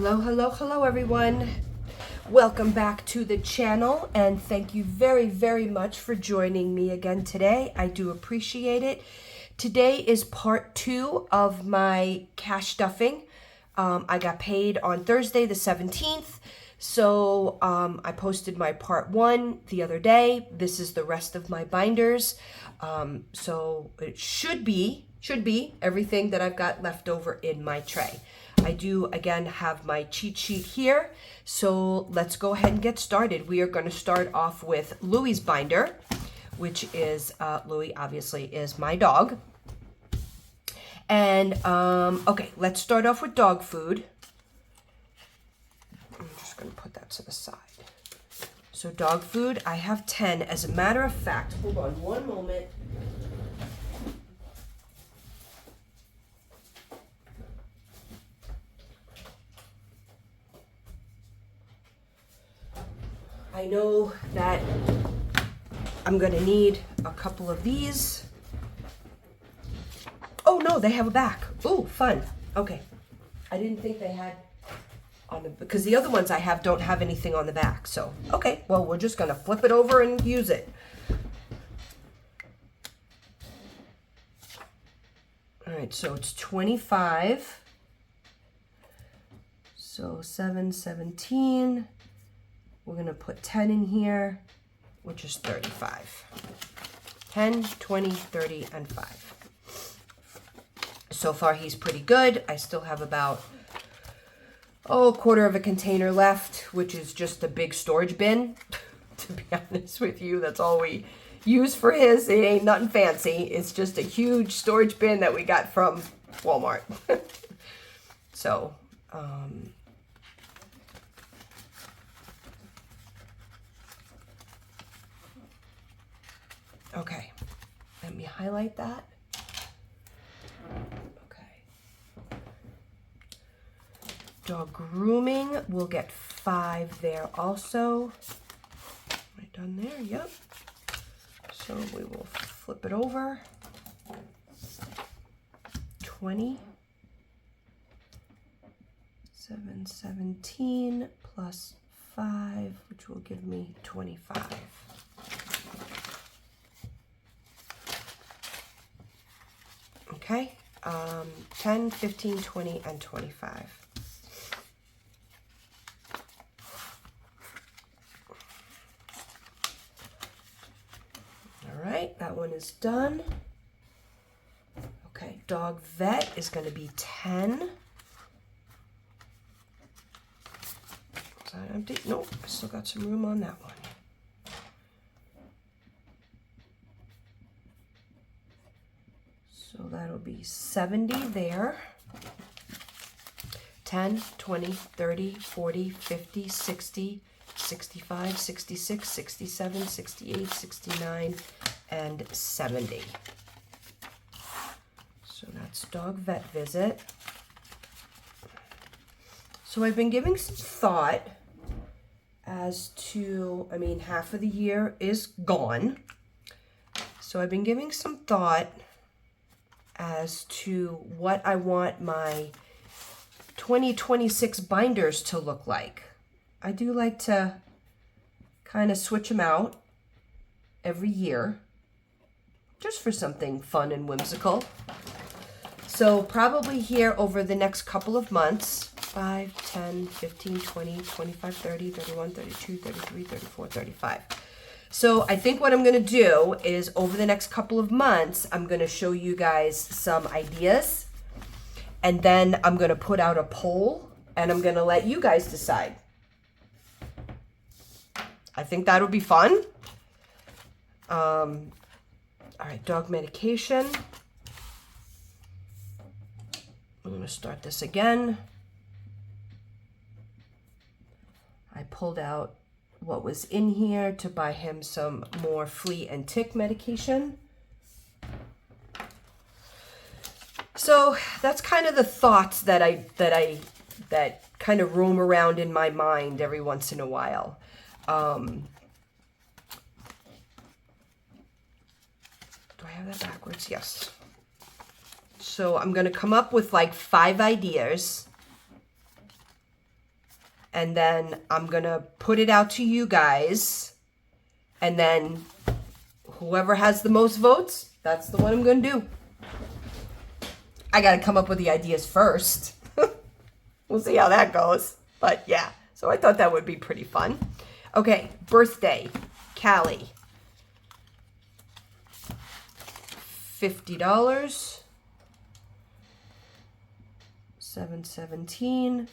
Hello, hello, hello, everyone. Welcome back to the channel, and thank you very, very much for joining me again today. I do appreciate it. Today is part 2 of my cash stuffing. I got paid on Thursday the 17th, so I posted my part 1 the other day. This is the rest of my binders. So it should be everything that I've got left over in my tray. I do again have my cheat sheet here, so let's go ahead and get started. We are going to start off with Louie's binder, which is Louie obviously is my dog. And okay, let's start off with dog food. I'm just going to put that to the side. So dog food, I have 10. As a matter of fact, hold on one moment. I know that I'm going to need a couple of these. Oh no, they have a back. Oh, fun. Okay. I didn't think they had on the, because the other ones I have don't have anything on the back. So, okay, well, we're just going to flip it over and use it. All right, so it's 25. So 7, 17. We're going to put 10 in here, which is 35. 10, 20, 30, and 5. So far, he's pretty good. I still have about, a quarter of a container left, which is just a big storage bin. To be honest with you, that's all we use for his. It ain't nothing fancy. It's just a huge storage bin that we got from Walmart. So, okay, let me highlight that. Okay. Dog grooming, we'll get 5 there also. Am I done there? Yep. So we will flip it over. 20. 7, 17 plus 5, which will give me 25. Okay, 10, 15, 20, and 25. All right, that one is done. Okay, dog vet is going to be 10. Is that empty? Nope, I still got some room on that one. So that'll be 70 there. 10, 20, 30, 40, 50, 60, 65, 66, 67, 68, 69, and 70. So that's dog vet visit. So I've been giving some thought as to, I mean, half of the year is gone. So I've been giving some thought as to what I want my 2026 binders to look like. I do like to kind of switch them out every year, just for something fun and whimsical. So probably here over the next couple of months, 5, 10, 15, 20, 25, 30, 31, 32, 33, 34, 35. So I think what I'm going to do is over the next couple of months, I'm going to show you guys some ideas. And then I'm going to put out a poll and I'm going to let you guys decide. I think that'll be fun. All right, dog medication. I'm going to start this again. I pulled out what was in here to buy him some more flea and tick medication. So that's kind of the thoughts that kind of roam around in my mind every once in a while. Do I have that backwards? Yes. So I'm going to come up with like 5 ideas and then I'm going to put it out to you guys, and then whoever has the most votes, that's the one I'm going to do. I got to come up with the ideas first. We'll see how that goes. But yeah, so I thought that would be pretty fun. Okay, birthday, Callie. $50. 717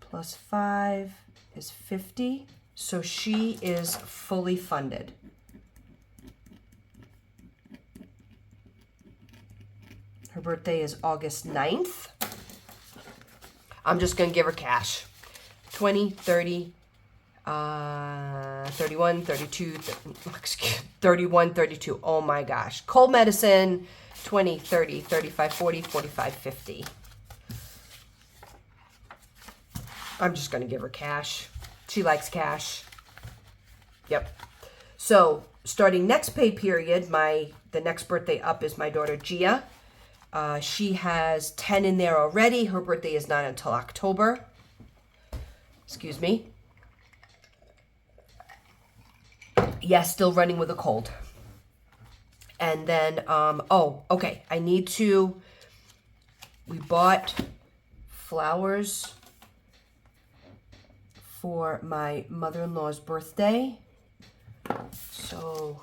plus 5 is 50. So she is fully funded. Her birthday is August 9th. I'm just going to give her cash. 20, 30, 31, 32, 31, 32. Oh my gosh. Cold medicine, 20, 30, 35, 40, 45, 50. I'm just going to give her cash. She likes cash. Yep. So starting next pay period, the next birthday up is my daughter Gia. She has 10 in there already. Her birthday is not until October. Excuse me. Yes, still running with a cold. And then, okay. We bought flowers for my mother-in-law's birthday. So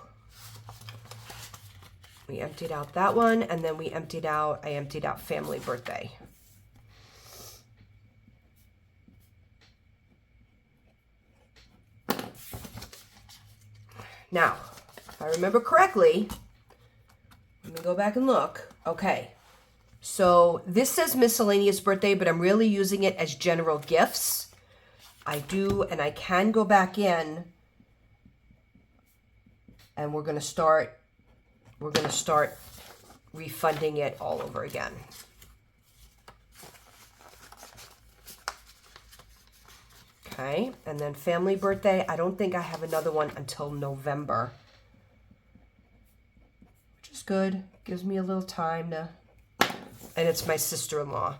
we emptied out that one, and then I emptied out family birthday. Now, if I remember correctly, let me go back and look. Okay, so this says miscellaneous birthday, but I'm really using it as general gifts. I do, and I can go back in, and we're gonna start refunding it all over again. Okay, and then family birthday, I don't think I have another one until November, which is good. Gives me a little time to, and it's my sister-in-law.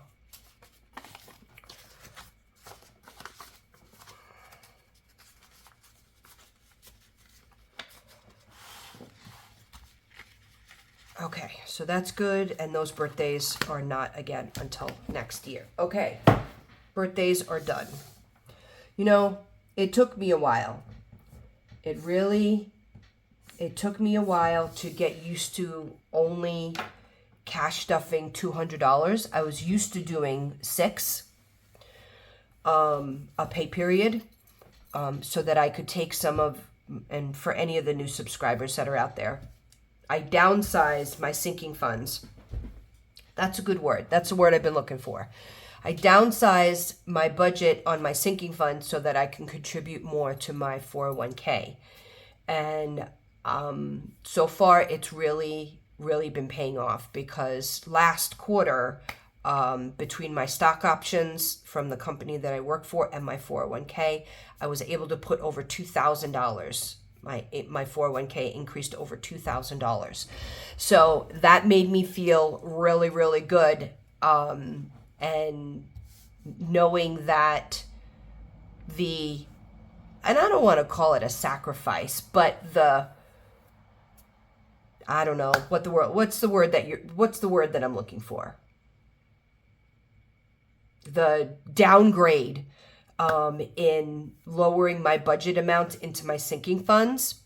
Okay, so that's good, and those birthdays are not, again, until next year. Okay, birthdays are done. You know, it took me a while. It took me a while to get used to only cash stuffing $200. I was used to doing 6 a pay period, so that I could take some of, and for any of the new subscribers that are out there, I downsized my sinking funds. That's a good word. That's the word I've been looking for. I downsized my budget on my sinking fund so that I can contribute more to my 401k. And so far, it's really, really been paying off, because last quarter, between my stock options from the company that I work for and my 401k, I was able to put over $2,000. My 401k increased over $2,000. So that made me feel really, really good. And knowing that and I don't want to call it a sacrifice, but I don't know what's the word that I'm looking for? The downgrade in lowering my budget amount into my sinking funds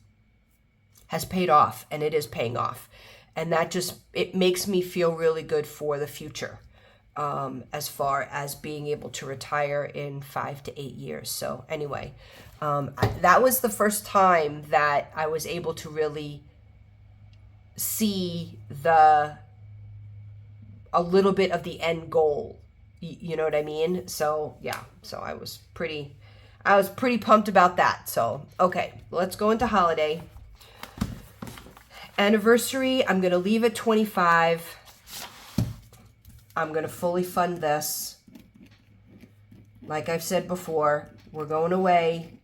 has paid off, and it is paying off. And that it makes me feel really good for the future, as far as being able to retire in 5 to 8 years. So anyway, that was the first time that I was able to really see a little bit of the end goal. You know what I mean? So yeah, so I was pretty pumped about that. So, okay, let's go into holiday. Anniversary, I'm going to leave at 25. I'm going to fully fund this. Like I've said before, we're going away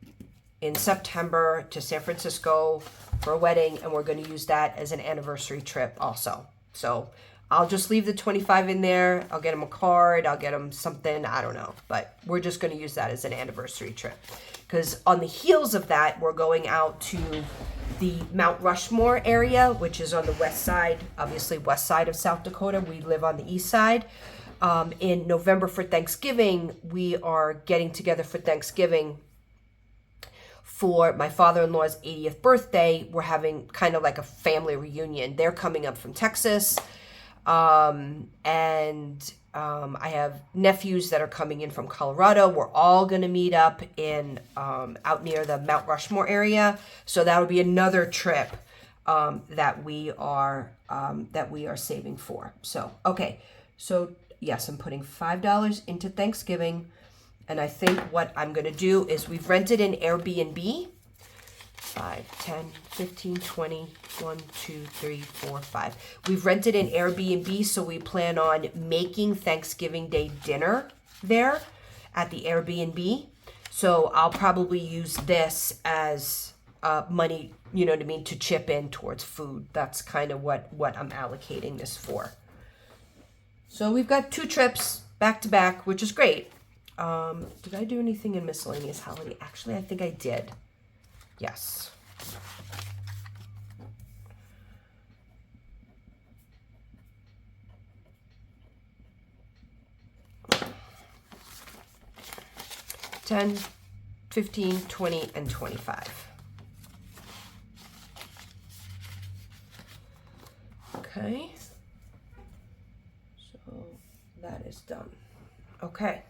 in September to San Francisco for a wedding, and we're going to use that as an anniversary trip also. So I'll just leave the 25 in there. I'll get them a card. I'll get them something. I don't know. But we're just going to use that as an anniversary trip. Because on the heels of that, we're going out to the Mount Rushmore area, which is on the west side, obviously west side of South Dakota. We live on the east side. In November for Thanksgiving, we are getting together for Thanksgiving for my father-in-law's 80th birthday. We're having kind of like a family reunion. They're coming up from Texas. I have nephews that are coming in from Colorado. We're all going to meet up in out near the Mount Rushmore area. So that would be another trip that we are saving for. So, okay. So, yes, I'm putting $5 into Thanksgiving. And I think what I'm going to do is we've rented an Airbnb. 5, 10, 15, 20, 1, 2, 3, 4, 5. We've rented an Airbnb, so we plan on making Thanksgiving Day dinner there at the Airbnb. So I'll probably use this as money, you know what I mean, to chip in towards food. That's kind of what I'm allocating this for. So we've got 2 trips back to back, which is great. Did I do anything in miscellaneous holiday? Actually, I think I did. Yes. $10, $15, $20, and $25. Okay. So that is done. Okay.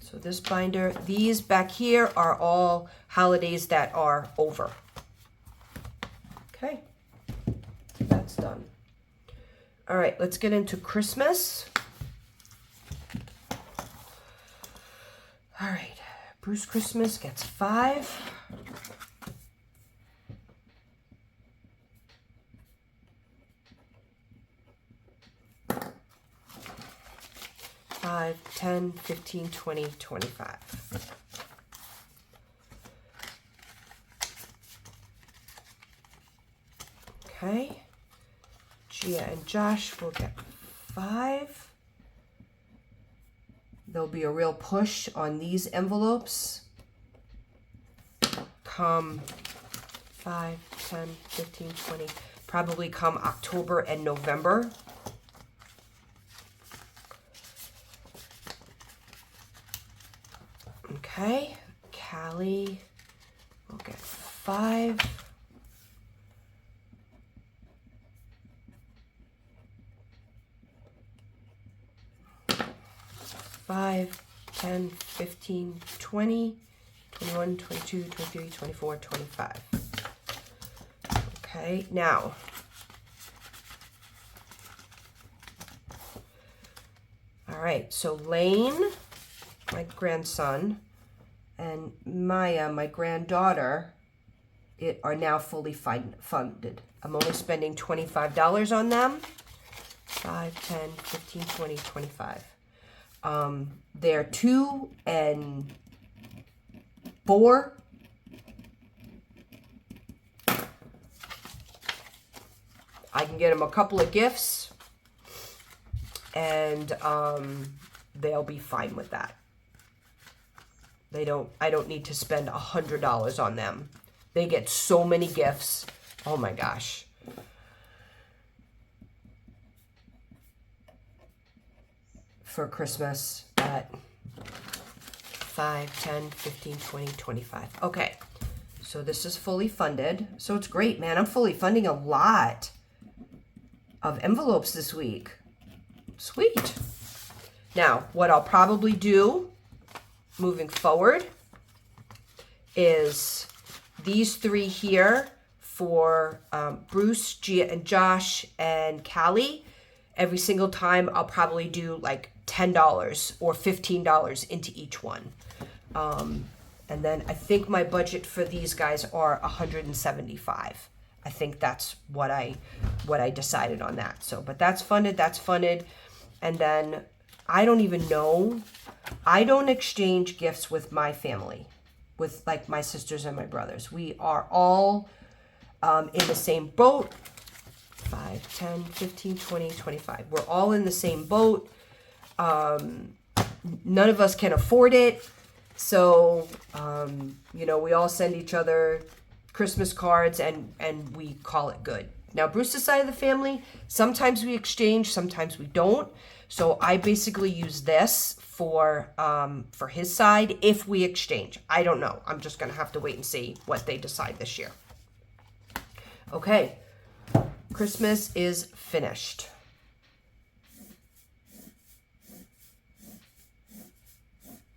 So this binder, these back here are all holidays that are over. Okay, that's done. All right, let's get into Christmas. All right, Bruce Christmas gets 5. $5, $10, $15, $20, $25. Okay. Gia and Josh will get 5. There'll be a real push on these envelopes. Come 5, 10, 15, 20. Probably come October and November. Okay, Callie will get 5. $5, 10, 15, 20, 21, 22, 23, 24, 25. Okay, now all right, so Lane, my grandson, and Maya, my granddaughter, are now fully funded. I'm only spending $25 on them. 5, 10, 15, 20, 25. They're 2 and 4. I can get them a couple of gifts, and they'll be fine with that. I don't need to spend $100 on them. They get so many gifts. Oh my gosh. For Christmas at 5, 10, 15, 20, 25. Okay. So this is fully funded. So it's great, man. I'm fully funding a lot of envelopes this week. Sweet. Now, what I'll probably do moving forward is these 3 here for Bruce, Gia, and Josh, and Callie. Every single time I'll probably do like $10 or $15 into each one. And then I think my budget for these guys are $175. I think that's what I decided on that. So, but that's funded. And then I don't even know. I don't exchange gifts with my family, with like my sisters and my brothers. We are all in the same boat. 5, 10, 15, 20, 25. We're all in the same boat. None of us can afford it. So, you know, we all send each other Christmas cards and we call it good. Now, Bruce's side of the family, sometimes we exchange, sometimes we don't. So I basically use this for his side if we exchange. I don't know. I'm just going to have to wait and see what they decide this year. Okay. Christmas is finished.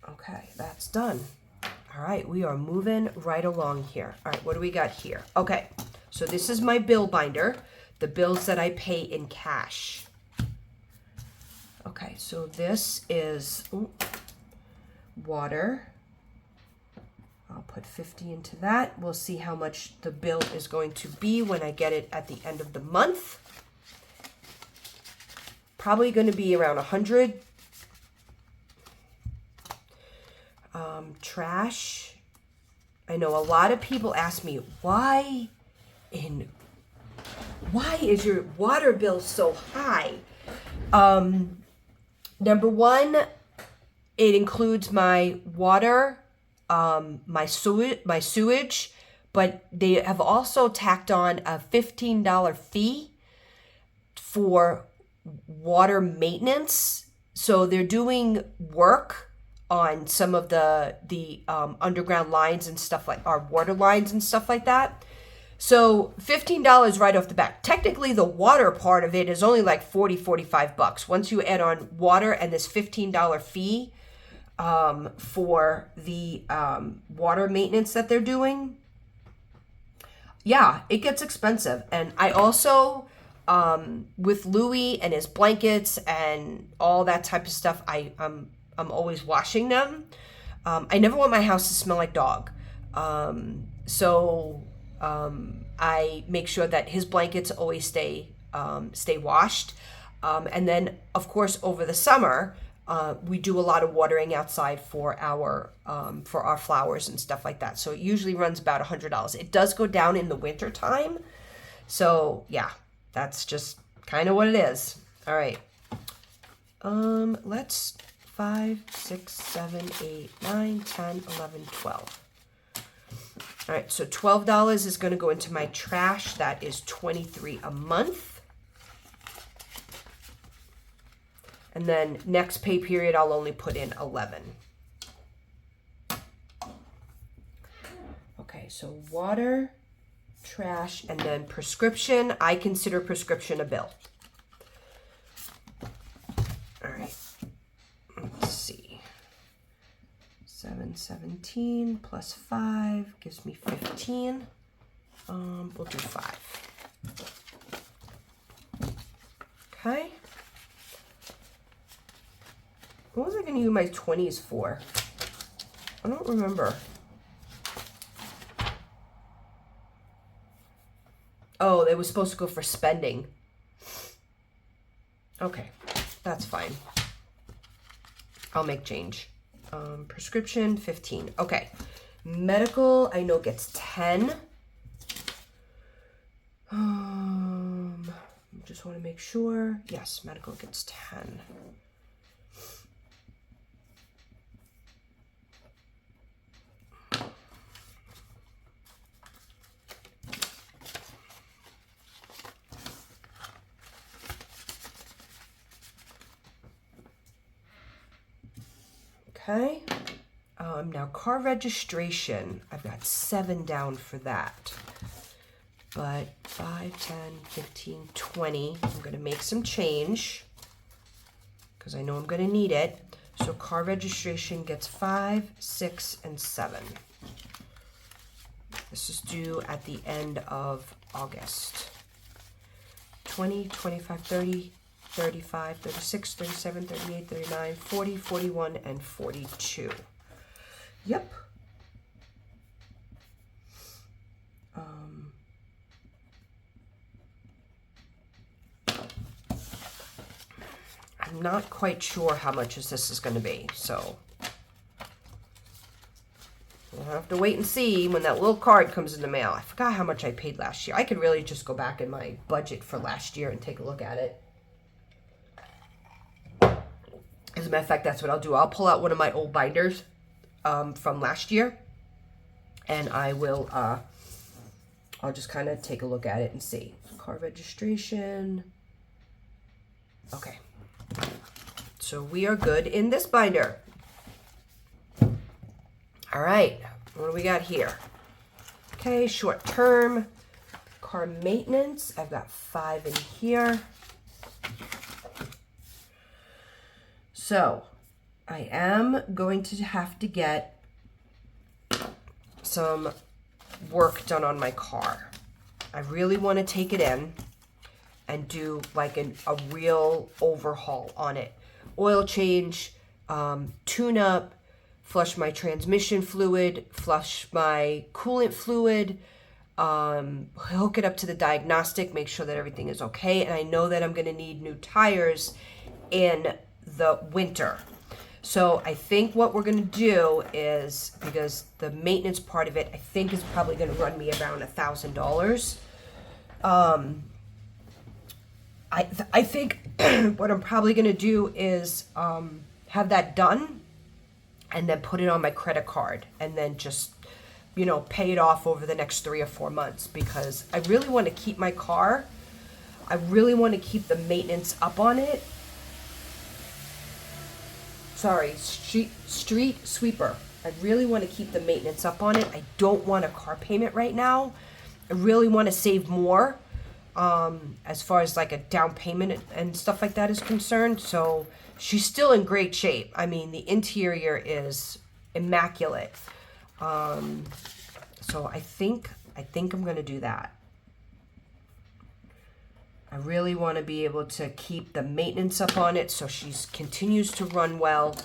Okay, that's done. All right, we are moving right along here. All right, what do we got here? Okay, so this is my bill binder, the bills that I pay in cash. Okay, so this is water. I'll put 50 into that. We'll see how much the bill is going to be when I get it at the end of the month. Probably going to be around 100. Trash. I know a lot of people ask me, why is your water bill so high? Number one, it includes my water, my sewage, but they have also tacked on a $15 fee for water maintenance. So they're doing work on some of the underground lines and stuff, like our water lines and stuff like that. So $15 right off the bat. Technically, the water part of it is only like 40, 45 bucks. Once you add on water and this $15 fee for the water maintenance that they're doing, yeah, it gets expensive. And I also, with Louis and his blankets and all that type of stuff, I'm always washing them. I never want my house to smell like dog. So I make sure that his blankets always stay washed. And then, of course, over the summer, we do a lot of watering outside for our flowers and stuff like that. So it usually runs about $100. It does go down in the winter time. So yeah, that's just kind of what it is. All right. Let's 5, 6, 7, 8, 9, 10, 11, 12. All right, so $12 is going to go into my trash. That is $23 a month. And then next pay period, I'll only put in 11. Okay, so water, trash, and then prescription. I consider prescription a bill. All right. Let's see. 17 plus 5 gives me 15. We'll do 5. Okay. What was I going to use my 20s for? I don't remember. Oh, they were supposed to go for spending. Okay, that's fine. I'll make change. Prescription, 15. Okay. Medical, I know gets 10. Just want to make sure. Yes, medical gets 10. Okay. Now car registration, I've got 7 down for that. But 5, 10, 15, 20, I'm going to make some change because I know I'm going to need it. So car registration gets 5, 6, and 7. This is due at the end of August. 20, 25, 30, 35, 36, 37, 38, 39, 40, 41, and 42. Yep. I'm not quite sure how much this is going to be, so we'll I'll have to wait and see when that little card comes in the mail. I forgot how much I paid last year. I could really just go back in my budget for last year and take a look at it. As a matter of fact, that's what I'll do. I'll pull out one of my old binders from last year, and I will, I'll just kind of take a look at it and see. Car registration. Okay. So we are good in this binder. All right. What do we got here? Okay, short term. Car maintenance. I've got 5 in here. So I am going to have to get some work done on my car. I really want to take it in and do like a real overhaul on it. Oil change, tune up, flush my transmission fluid, flush my coolant fluid, hook it up to the diagnostic, make sure that everything is okay. And I know that I'm going to need new tires in the winter. So I think what we're going to do is, because the maintenance part of it, I think is probably going to run me around $1,000. I think what I'm probably going to do is have that done and then put it on my credit card and then just, you know, pay it off over the next 3 or 4 months, because I really want to keep my car. I really want to keep the maintenance up on it. Sorry, street sweeper. I really want to keep the maintenance up on it. I don't want a car payment right now. I really want to save more as far as like a down payment and stuff like that is concerned. So she's still in great shape. I mean, the interior is immaculate. So I think I'm going to do that. I really want to be able to keep the maintenance up on it so she continues to run well.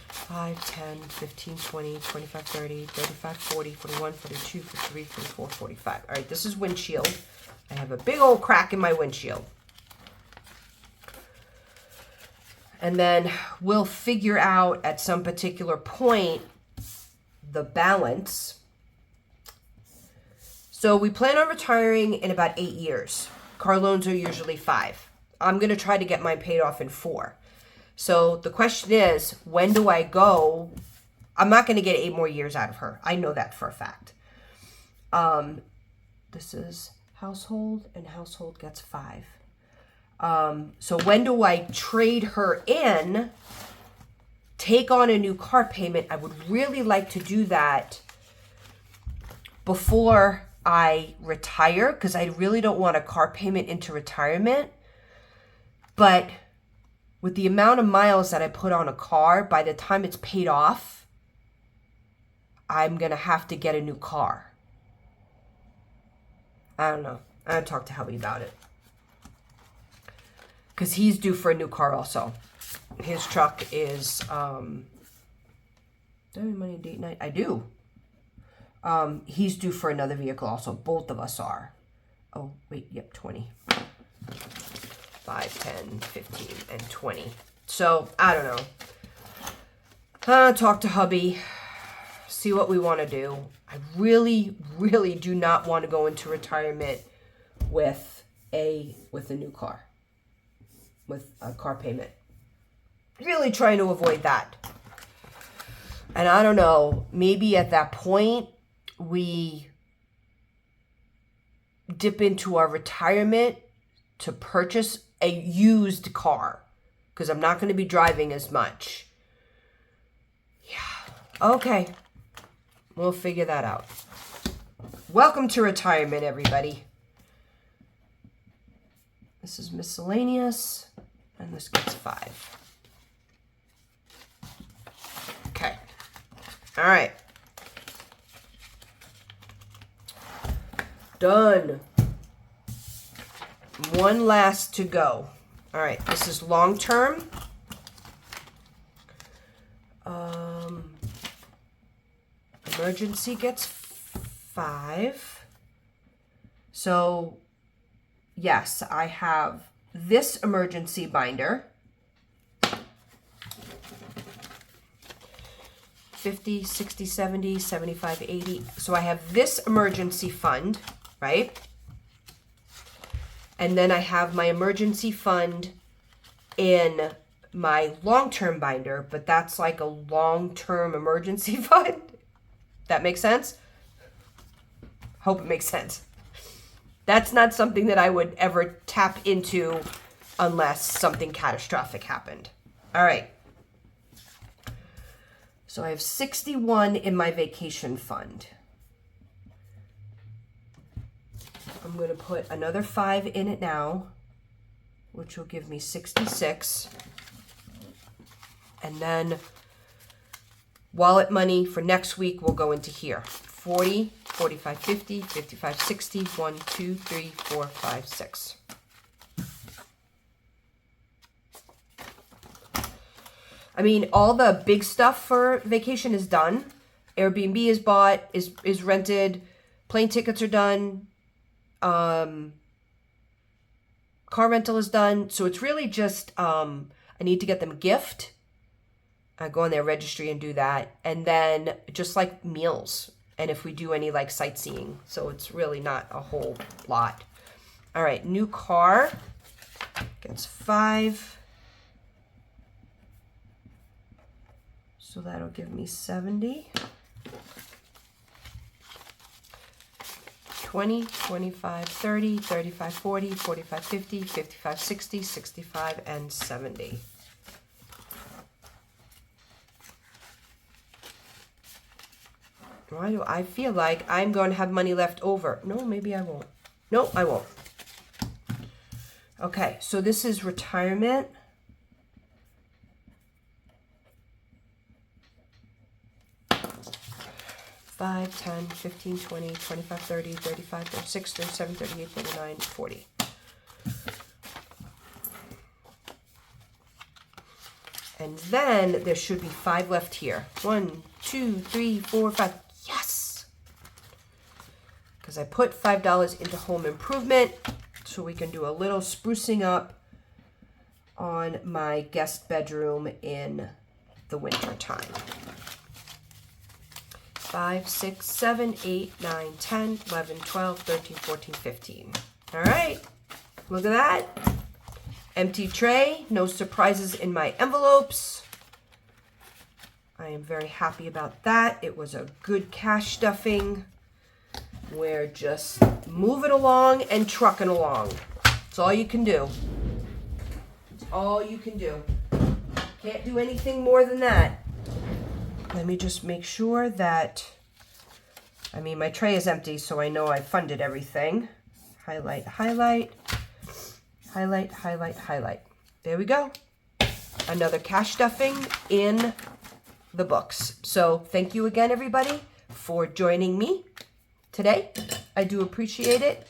5, 10, 15, 20, 25, 30, 35, 40, 41, 42, 43, 44, 45. All right, this is windshield. I have a big old crack in my windshield. And then we'll figure out at some particular point the balance. So we plan on retiring in about 8 years. Car loans are usually 5. I'm going to try to get mine paid off in 4. So the question is, when do I go? I'm not going to get 8 more years out of her. I know that for a fact. This is household, and household gets 5. So when do I trade her in, take on a new car payment? I would really like to do that before I retire, because I really don't want a car payment into retirement. But with the amount of miles that I put on a car, by the time it's paid off, I'm going to have to get a new car. I don't know. I gotta talk to Helby about it, because he's due for a new car also. His truck is, do I have any money date night? I do. He's due for another vehicle also. Both of us are. Oh, wait, yep, 20. 5, 10, 15, and 20. So, I don't know. Talk to hubby. See what we want to do. I really, really do not want to go into retirement with a new car. With a car payment. Really trying to avoid that. And I don't know, maybe at that point, we dip into our retirement to purchase a used car, because I'm not going to be driving as much. Yeah. Okay. We'll figure that out. Welcome to retirement, everybody. This is miscellaneous, and this gets 5. Okay. All right. Done. One last to go. All right, this is long term. Emergency gets 5. So, yes, I have this emergency binder. 50, 60, 70, 75, 80. So I have this emergency fund, right? And then I have my emergency fund in my long-term binder, but that's like a long-term emergency fund. That makes sense? Hope it makes sense. That's not something that I would ever tap into unless something catastrophic happened. All right. So I have 61 in my vacation fund. I'm going to put another 5 in it now, which will give me 66. And then wallet money for next week will go into here. 40, 45, 50, 55, 60, 1, 2, 3, 4, 5, 6. I mean, all the big stuff for vacation is done. Airbnb is bought, is rented. Plane tickets are done. Car rental is done. So it's really just, I need to get them a gift. I go on their registry and do that. And then just like meals. And if we do any like sightseeing. So it's really not a whole lot. All right, new car gets 5. So that'll give me 70. 20, 25, 30, 35, 40, 45, 50, 55, 60, 65, and 70. Why do I feel like I'm going to have money left over? No, maybe I won't. No, I won't. Okay, so this is retirement. Five, 10, 15, 20, 25, 30, 35, 36, 37, 38, 39, 40. And then there should be 5 left here. 1, 2, 3, 4, 5. Yes! Because I put $5 into home improvement so we can do a little sprucing up on my guest bedroom in the winter time. 5, 6, 7, 8, 9, 10, 11, 12, 13, 14, 15. All right, look at that. Empty tray, no surprises in my envelopes. I am very happy about that. It was a good cash stuffing. We're just moving along and trucking along. That's all you can do. That's all you can do. Can't do anything more than that. Let me just make sure that, I mean, my tray is empty, so I know I funded everything. Highlight, highlight, highlight, highlight, highlight. There we go. Another cash stuffing in the books. So thank you again, everybody, for joining me today. I do appreciate it.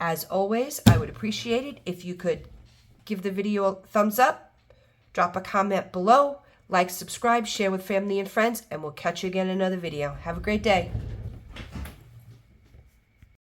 As always, I would appreciate it if you could give the video a thumbs up, drop a comment below, like, subscribe, share with family and friends, and we'll catch you again in another video. Have a great day.